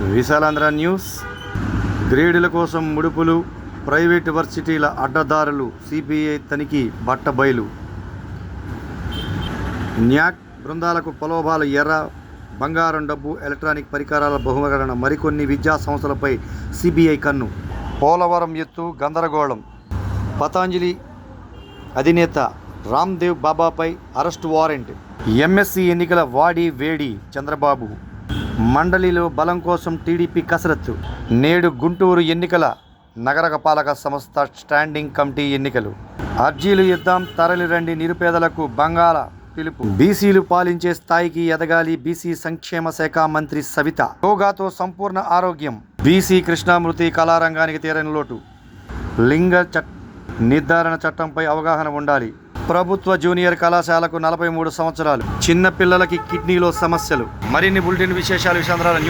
Visalaandhra news. గ్రేడుల కోసం ముడుపులు, private వర్సిటీల అడ్డదారులు, సిబిఐ తనిఖీ బట్టబయలు. న్యాక్ బృందాలకు ప్రలోభాలు, ఎర్ర బంగారం, డబ్బు, ఎలక్ట్రానిక్ పరికరాల బహుమకరణ, మరికొన్ని విద్యా సంస్థలపై సిబిఐ కన్ను. పోలవరం ఎత్తు గందరగోళం. పతంజలి అధినేత రామ్దేవ్ బాబాపై అరెస్ట్ వారెంట్. ఎంఎస్సి ఎన్నికల వాడి వేడి చంద్రబాబు. మండలిలో బలం కోసం టీడీపీ కసరత్తు. నేడు గుంటూరు ఎన్నికల నగరపాలక సంస్థ స్టాండింగ్ కమిటీ ఎన్నికలు. అర్జీలు ఇద్దాం, తరలిరండి, నిరుపేదలకు బంగాళ పిలుపు. బీసీలు పాలించే స్థాయికి ఎదగాలి, బీసీ సంక్షేమ శాఖ మంత్రి సవిత. యోగాతో సంపూర్ణ ఆరోగ్యం. బీసీ కృష్ణామృతి కళారంగానికి తీరని లోటు. లింగ నిర్ధారణ చట్టంపై అవగాహన ఉండాలి. ప్రభుత్వ జూనియర్ కళాశాలకు 43 సంవత్సరాలు. చిన్న పిల్లలకి కిడ్నీలో సమస్యలు. మరిన్ని బులెటిన్ విశేషాలు విశాలాంధ్ర